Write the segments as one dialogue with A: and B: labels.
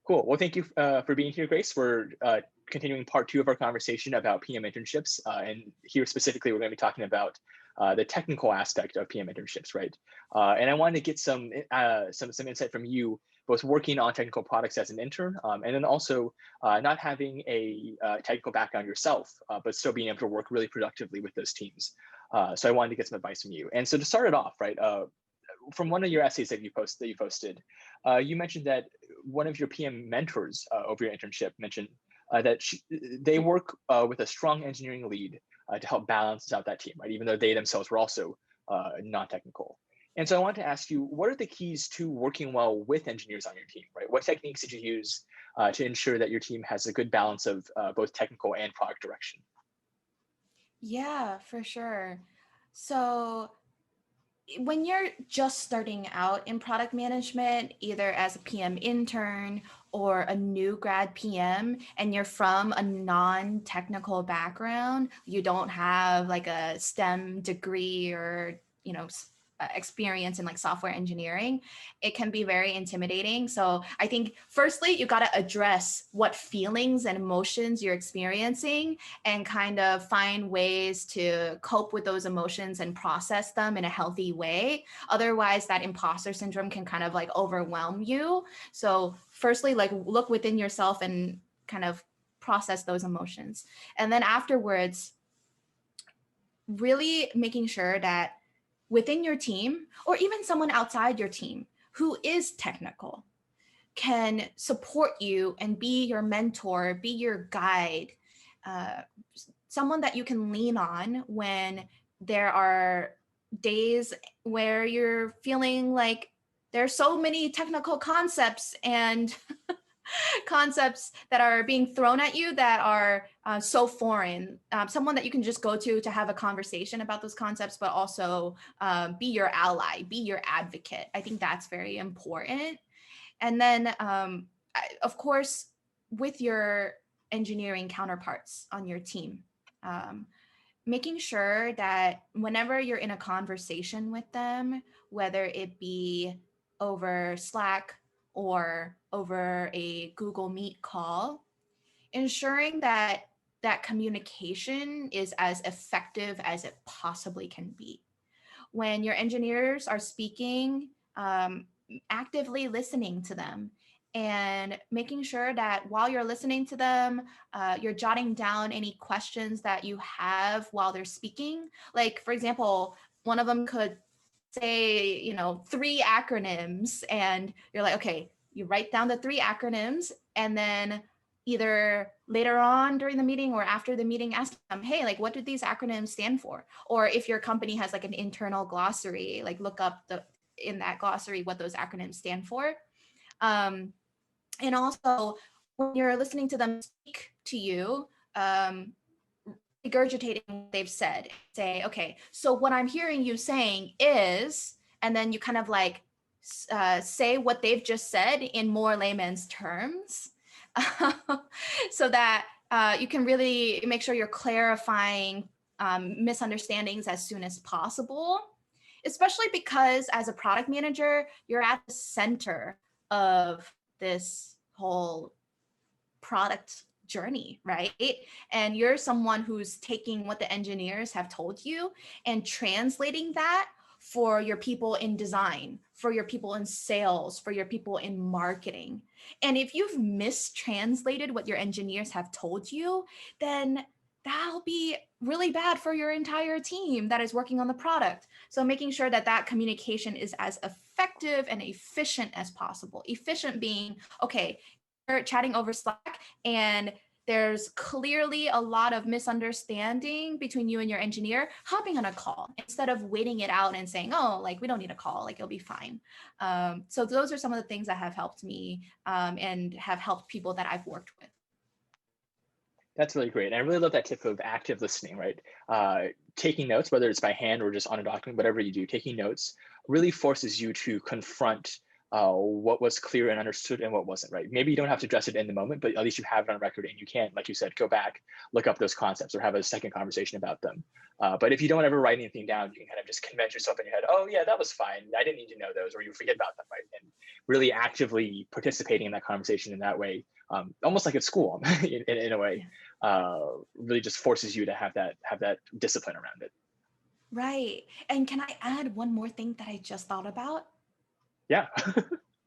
A: Cool. Well, thank you for being here, Grace. We're continuing part two of our conversation about PM internships. And here specifically, we're going to be talking about the technical aspect of PM internships, right? And I wanted to get some insight from you, both working on technical products as an intern, and then also not having a technical background yourself, but still being able to work really productively with those teams. So I wanted to get some advice from you. And so to start it off, right, from one of your essays that you posted, you mentioned that one of your PM mentors over your internship mentioned that they work with a strong engineering lead to help balance out that team, right? Even though they themselves were also non-technical. And so I wanted to ask you, what are the keys to working well with engineers on your team, right? What techniques did you use to ensure that your team has a good balance of both technical and product direction?
B: Yeah, for sure. So when you're just starting out in product management, either as a PM intern or a new grad PM, and you're from a non-technical background, you don't have like a STEM degree or, experience in like software engineering, it can be very intimidating. So I think firstly, you got to address what feelings and emotions you're experiencing and kind of find ways to cope with those emotions and process them in a healthy way. Otherwise, that imposter syndrome can kind of like overwhelm you. So firstly, like look within yourself and kind of process those emotions. And then afterwards, really making sure that within your team or even someone outside your team who is technical can support you and be your mentor, be your guide, someone that you can lean on when there are days where you're feeling like there's so many technical concepts and concepts that are being thrown at you that are so foreign. Someone that you can just go to have a conversation about those concepts, but also be your ally, be your advocate. I think that's very important. And then, of course, with your engineering counterparts on your team, making sure that whenever you're in a conversation with them, whether it be over Slack or over a Google Meet call, ensuring that that communication is as effective as it possibly can be. When your engineers are speaking, actively listening to them and making sure that while you're listening to them, you're jotting down any questions that you have while they're speaking. Like, for example, one of them could say, 3 acronyms, and you're like, okay, you write down the 3 acronyms, and then either later on during the meeting or after the meeting, ask them, hey, like, what do these acronyms stand for? Or if your company has like an internal glossary, like look up in that glossary what those acronyms stand for. And also, when you're listening to them speak to you, regurgitating what they've said, say, okay, so what I'm hearing you saying is, and then you kind of like say what they've just said in more layman's terms, so that you can really make sure you're clarifying misunderstandings as soon as possible, especially because as a product manager, you're at the center of this whole product journey, right? And you're someone who's taking what the engineers have told you and translating that for your people in design, for your people in sales, for your people in marketing. And if you've mistranslated what your engineers have told you, then that'll be really bad for your entire team that is working on the product. So making sure that that communication is as effective and efficient as possible. Efficient being, okay, we're chatting over Slack and there's clearly a lot of misunderstanding between you and your engineer, hopping on a call instead of waiting it out and saying, oh, like, we don't need a call, like, it'll be fine. So those are some of the things that have helped me and have helped people that I've worked with.
A: That's really great. And I really love that tip of active listening, right? Taking notes, whether it's by hand or just on a document, whatever you do, taking notes really forces you to confront what was clear and understood and what wasn't, right? Maybe you don't have to address it in the moment, but at least you have it on record and you can, like you said, go back, look up those concepts or have a second conversation about them. But if you don't ever write anything down, you can kind of just convince yourself in your head, oh yeah, that was fine. I didn't need to know those, or you forget about them, right? And really actively participating in that conversation in that way, almost like at school in a way, really just forces you to have that discipline around it.
B: Right. And can I add one more thing that I just thought about?
A: Yeah.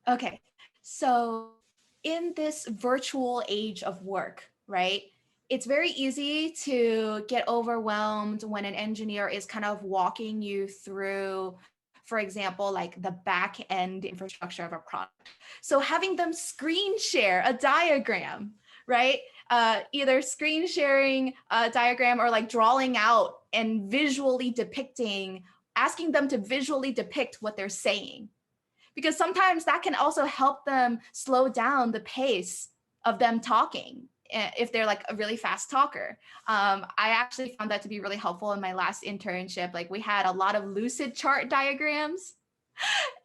B: Okay. So in this virtual age of work, right? It's very easy to get overwhelmed when an engineer is kind of walking you through, for example, like the back end infrastructure of a product. So having them screen share a diagram, right? Either screen sharing a diagram or like drawing out and visually depicting, asking them to visually depict what they're saying, because sometimes that can also help them slow down the pace of them talking if they're like a really fast talker. I actually found that to be really helpful in my last internship. Like we had a lot of lucid chart diagrams,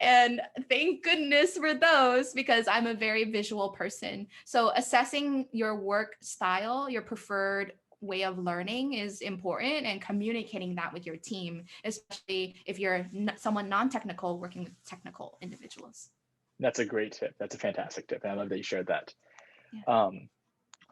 B: and thank goodness for those because I'm a very visual person. So assessing your work style, your preferred way of learning is important, and communicating that with your team, especially if you're someone non-technical working with technical individuals.
A: That's a great tip. That's a fantastic tip. And I love that you shared that.
B: Yeah.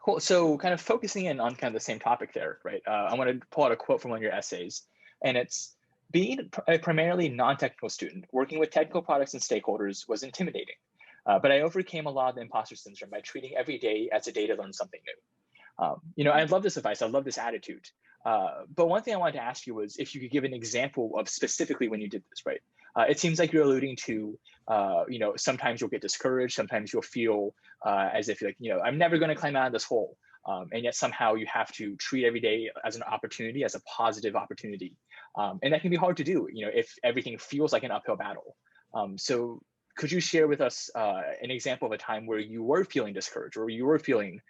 A: Cool. So kind of focusing in on kind of the same topic there, right? I want to pull out a quote from one of your essays, and it's, being a primarily non-technical student, working with technical products and stakeholders was intimidating, but I overcame a lot of the imposter syndrome by treating every day as a day to learn something new. I love this advice. I love this attitude. But one thing I wanted to ask you was if you could give an example of specifically when you did this, right? It seems like you're alluding to, sometimes you'll get discouraged. Sometimes you'll feel as if like, I'm never going to climb out of this hole. And yet somehow you have to treat every day as an opportunity, as a positive opportunity. And that can be hard to do, if everything feels like an uphill battle. So could you share with us an example of a time where you were feeling discouraged or you were feeling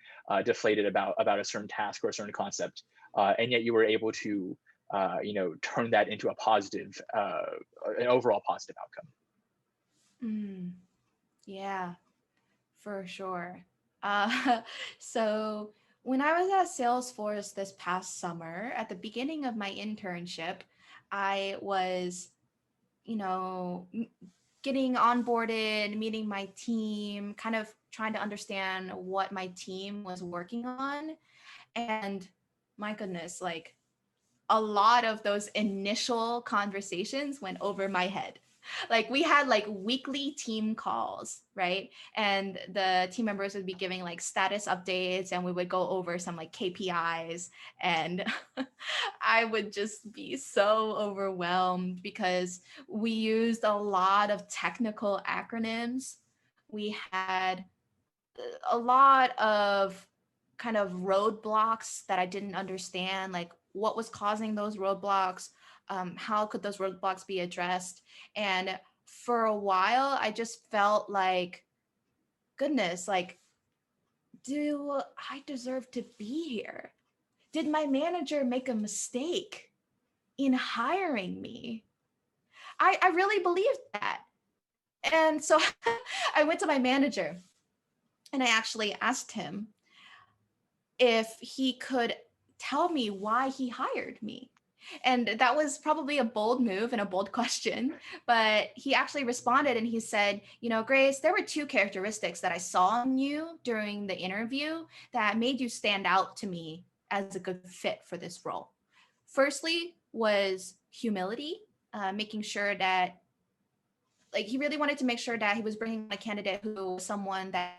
A: deflated about a certain task or a certain concept, and yet you were able to, turn that into a positive, an overall positive outcome?
B: Yeah, for sure. So when I was at Salesforce this past summer, at the beginning of my internship, I was, getting onboarded, meeting my team, kind of trying to understand what my team was working on. And my goodness, like a lot of those initial conversations went over my head. Like we had like weekly team calls, right? And the team members would be giving like status updates, and we would go over some like KPIs. And I would just be so overwhelmed because we used a lot of technical acronyms. We had a lot of kind of roadblocks that I didn't understand, like what was causing those roadblocks, how could those roadblocks be addressed? And for a while, I just felt like, goodness, like, do I deserve to be here? Did my manager make a mistake in hiring me? I really believed that. And so I went to my manager and I actually asked him if he could tell me why he hired me. And that was probably a bold move and a bold question, but he actually responded and he said, Grace, there were two characteristics that I saw in you during the interview that made you stand out to me as a good fit for this role. Firstly was humility, making sure that, like, he really wanted to make sure that he was bringing a candidate who was someone that,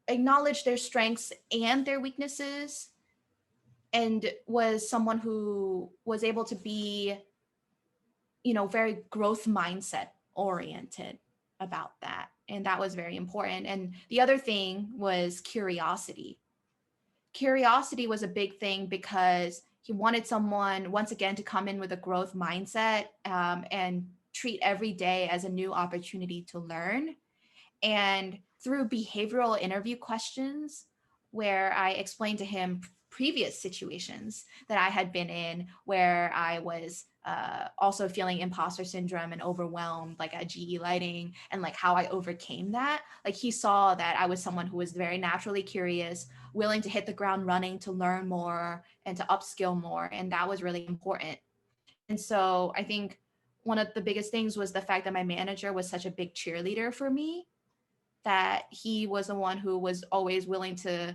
B: acknowledged their strengths and their weaknesses, and was someone who was able to be, very growth mindset oriented about that. And that was very important. And the other thing was curiosity. Curiosity was a big thing because he wanted someone, once again, to come in with a growth mindset, and treat every day as a new opportunity to learn. And through behavioral interview questions, where I explained to him previous situations that I had been in where I was also feeling imposter syndrome and overwhelmed, like at GE Lighting, and like how I overcame that. Like he saw that I was someone who was very naturally curious, willing to hit the ground running to learn more and to upskill more. And that was really important. And so I think one of the biggest things was the fact that my manager was such a big cheerleader for me, that he was the one who was always willing to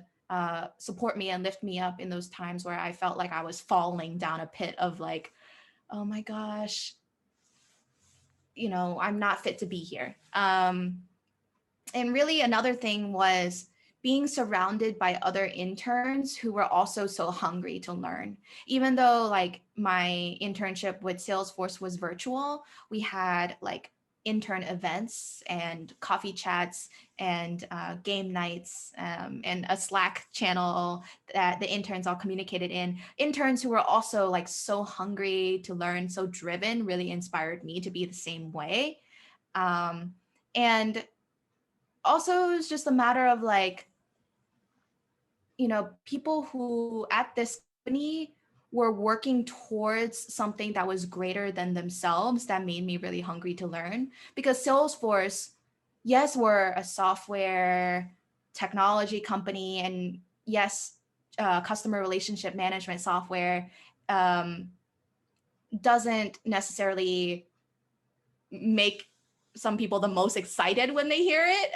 B: support me and lift me up in those times where I felt like I was falling down a pit of like, oh my gosh, I'm not fit to be here. And really another thing was being surrounded by other interns who were also so hungry to learn. Even though like my internship with Salesforce was virtual, we had like intern events and coffee chats and game nights, and a Slack channel that the interns all communicated in. Interns who were also like so hungry to learn, so driven, really inspired me to be the same way. And also it's just a matter of like, people who at this company were working towards something that was greater than themselves, that made me really hungry to learn. Because Salesforce, yes, we're a software technology company, and yes, customer relationship management software doesn't necessarily make some people the most excited when they hear it.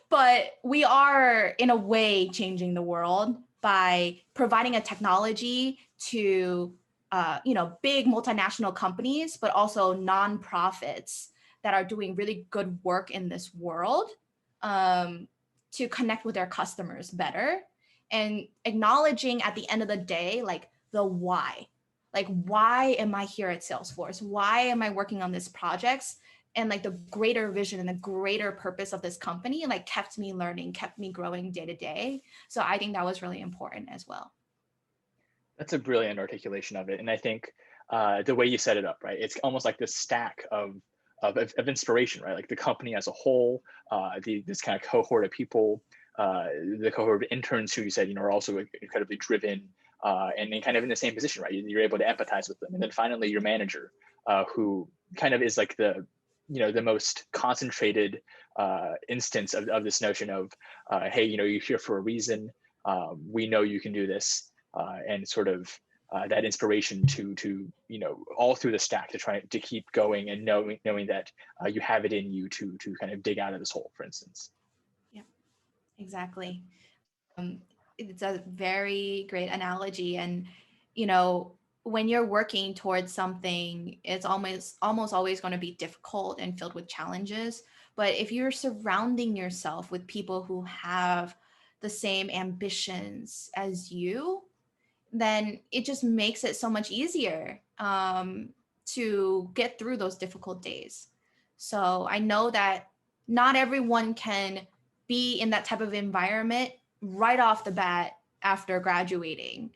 B: But we are, in a way, changing the world by providing a technology to, big multinational companies, but also nonprofits that are doing really good work in this world, to connect with their customers better, and acknowledging at the end of the day, like the why. Like, why am I here at Salesforce? Why am I working on these projects? And like the greater vision and the greater purpose of this company like kept me learning, kept me growing day to day. So I think that was really important as well.
A: That's a brilliant articulation of it. And I think the way you set it up, right? It's almost like this stack of inspiration, right? Like the company as a whole, this kind of cohort of people, the cohort of interns who you said, are also incredibly driven, and then kind of in the same position, right? You're able to empathize with them. And then finally your manager, who kind of is like the most concentrated instance of this notion of, hey, you're here for a reason. We know you can do this, and sort of that inspiration to all through the stack to try to keep going, and knowing that you have it in you to kind of dig out of this hole, for instance.
B: Yeah, exactly. It's a very great analogy, and when you're working towards something, it's almost always going to be difficult and filled with challenges. But if you're surrounding yourself with people who have the same ambitions as you, then it just makes it so much easier to get through those difficult days. So I know that not everyone can be in that type of environment right off the bat after graduating,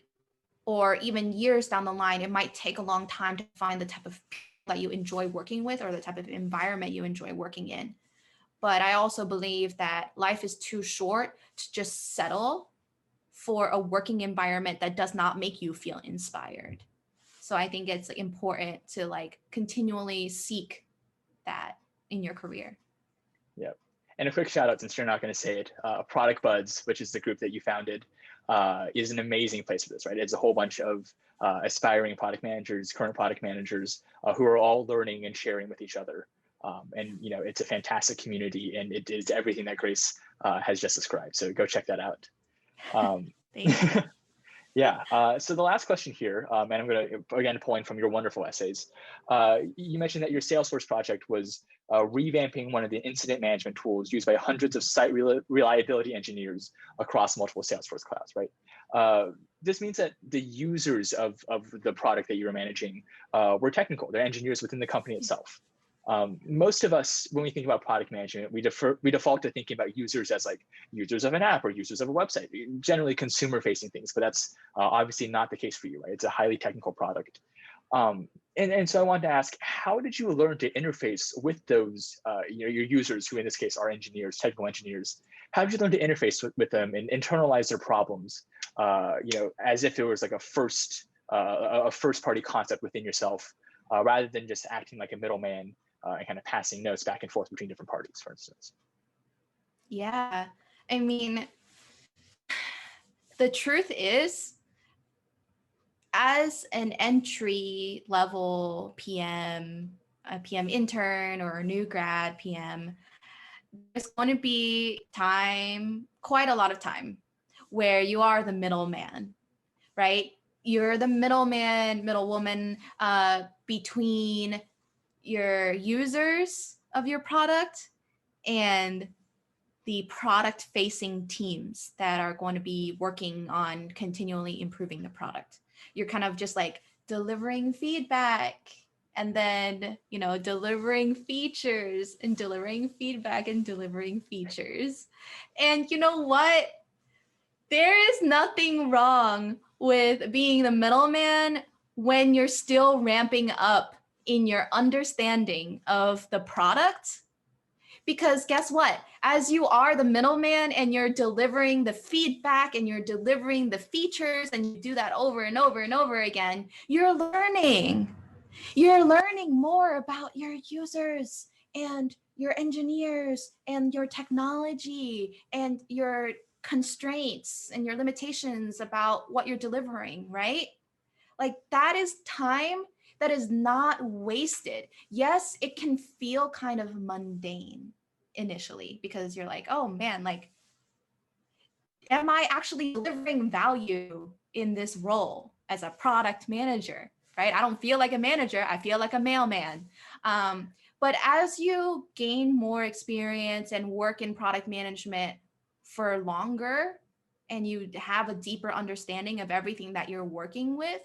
B: or even years down the line. It might take a long time to find the type of people that you enjoy working with, or the type of environment you enjoy working in. But I also believe that life is too short to just settle for a working environment that does not make you feel inspired. So I think it's important to like continually seek that in your career.
A: Yep. And a quick shout out, since you're not going to say it, Product Buds, which is the group that you founded, is an amazing place for this, right? It's a whole bunch of aspiring product managers, current product managers, who are all learning and sharing with each other. And it's a fantastic community, and it is everything that Grace has just described. So go check that out.
B: Thank you.
A: Yeah. So the last question here, and I'm going to, again, pulling from your wonderful essays, you mentioned that your Salesforce project was revamping one of the incident management tools used by hundreds of site reliability engineers across multiple Salesforce clouds, right? This means that the users of the product that you were managing were technical. They're engineers within the company itself. Most of us, when we think about product management, we default to thinking about users as like users of an app or users of a website, generally consumer-facing things, but that's obviously not the case for you, right? It's a highly technical product. And so I wanted to ask, how did you learn to interface with those, your users, who in this case are engineers, technical engineers? How did you learn to interface with them and internalize their problems, as if it was like a first-party concept within yourself, rather than just acting like a middleman and kind of passing notes back and forth between different parties, for instance?
B: Yeah, I mean, the truth is, as an entry level PM, a PM intern or a new grad PM, there's going to be time, quite a lot of time, where you are the middleman, right? You're the middleman, middlewoman between your users of your product and the product facing teams that are going to be working on continually improving the product. You're kind of just like delivering feedback and then, delivering features and delivering feedback and delivering features. And you know what? There is nothing wrong with being the middleman when you're still ramping up in your understanding of the product. Because guess what? As you are the middleman and you're delivering the feedback and you're delivering the features and you do that over and over and over again, you're learning. You're learning more about your users and your engineers and your technology and your constraints and your limitations about what you're delivering, right? Like that is time that is not wasted. Yes, it can feel kind of mundane initially because you're like, oh man, like, am I actually delivering value in this role as a product manager, right? I don't feel like a manager, I feel like a mailman. But as you gain more experience and work in product management for longer, and you have a deeper understanding of everything that you're working with,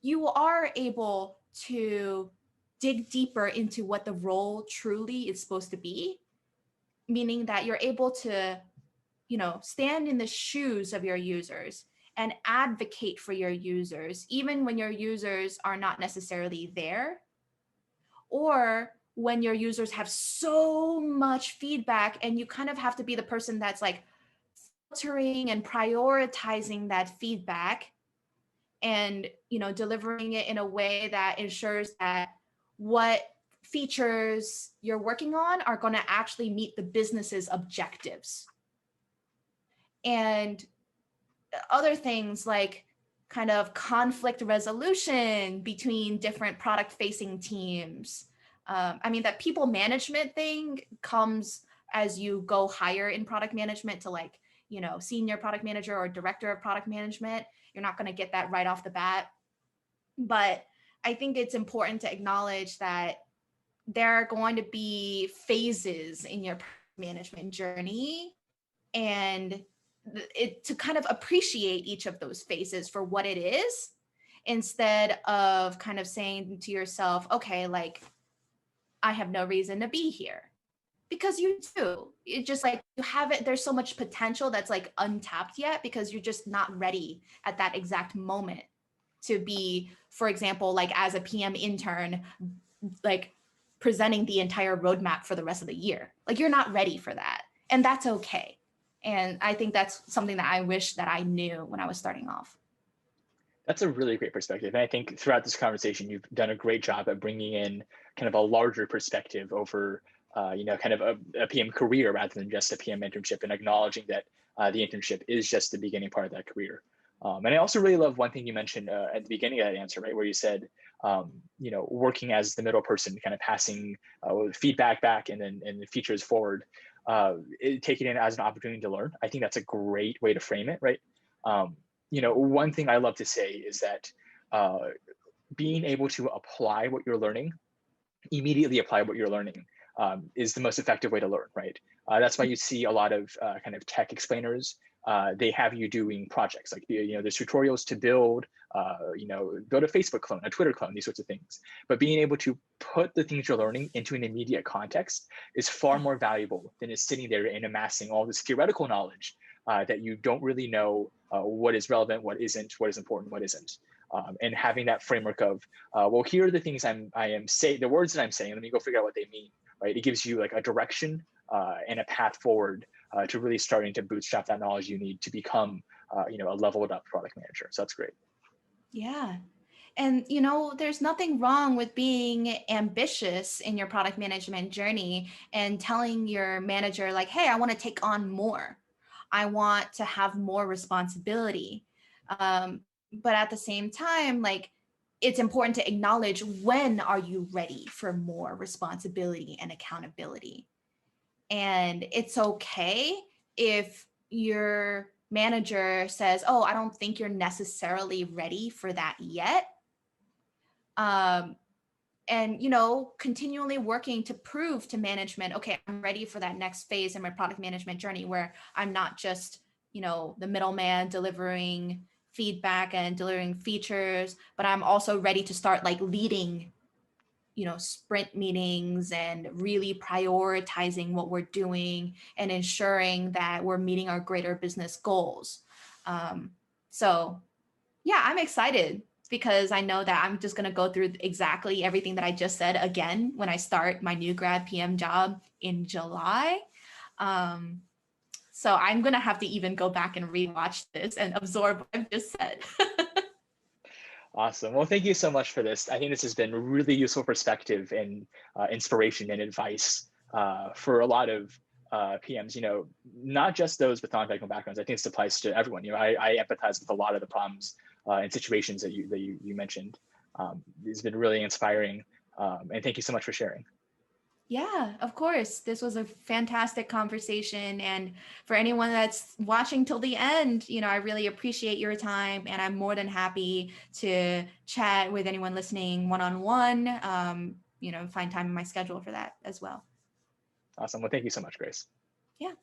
B: you are able to dig deeper into what the role truly is supposed to be, meaning that you're able to, stand in the shoes of your users and advocate for your users, even when your users are not necessarily there, or when your users have so much feedback and you kind of have to be the person that's like filtering and prioritizing that feedback and delivering it in a way that ensures that what features you're working on are going to actually meet the business's objectives. And other things like kind of conflict resolution between different product facing teams. That people management thing comes as you go higher in product management to like, senior product manager or director of product management. You're not going to get that right off the bat. But I think it's important to acknowledge that there are going to be phases in your management journey, and to kind of appreciate each of those phases for what it is, instead of kind of saying to yourself, okay, like, I have no reason to be here. Because you do. It just like you have it, there's so much potential that's like untapped yet because you're just not ready at that exact moment to be, for example, like as a PM intern, like presenting the entire roadmap for the rest of the year. Like you're not ready for that. And that's okay. And I think that's something that I wish that I knew when I was starting off.
A: That's a really great perspective. And I think throughout this conversation, you've done a great job at bringing in kind of a larger perspective over kind of a PM career rather than just a PM internship, and acknowledging that the internship is just the beginning part of that career. And I also really love one thing you mentioned at the beginning of that answer, right, where you said, working as the middle person, kind of passing feedback back and the features forward, taking it as an opportunity to learn. I think that's a great way to frame it, right? One thing I love to say is that being able to apply what you're learning, immediately apply what you're learning, is the most effective way to learn, right? That's why you see a lot of kind of tech explainers. They have you doing projects like, there's tutorials to build a Facebook clone, a Twitter clone, these sorts of things. But being able to put the things you're learning into an immediate context is far more valuable than is sitting there and amassing all this theoretical knowledge that you don't really know what is relevant, what isn't, what is important, what isn't. And having that framework of, well, here are the things I am saying, the words that I'm saying, let me go figure out what they mean, right? It gives you like a direction and a path forward to really starting to bootstrap that knowledge you need to become, a leveled up product manager. So that's great.
B: Yeah. And, there's nothing wrong with being ambitious in your product management journey and telling your manager like, hey, I want to take on more. I want to have more responsibility. but at the same time, like, it's important to acknowledge, when are you ready for more responsibility and accountability? And it's okay if your manager says, oh, I don't think you're necessarily ready for that yet. And, you know, continually working to prove to management, okay, I'm ready for that next phase in my product management journey, where I'm not just, you know, the middleman delivering feedback and delivering features, but I'm also ready to start like leading, you know, sprint meetings and really prioritizing what we're doing and ensuring that we're meeting our greater business goals. So yeah, I'm excited, because I know that I'm just going to go through exactly everything that I just said again when I start my new grad PM job in July. Um, so I'm going to have to even go back and rewatch this and absorb what I've just said.
A: Awesome. Well, thank you so much for this. I think this has been really useful perspective and inspiration and advice for a lot of PMs, you know, not just those with non-technical backgrounds. I think this applies to everyone. You know, I empathize with a lot of the problems and situations that you mentioned. It's been really inspiring. And thank you so much for sharing.
B: Yeah, of course. This was a fantastic conversation. And for anyone that's watching till the end, you know, I really appreciate your time. And I'm more than happy to chat with anyone listening one-on-one, you know, find time in my schedule for that as well.
A: Awesome. Well, thank you so much, Grace.
B: Yeah.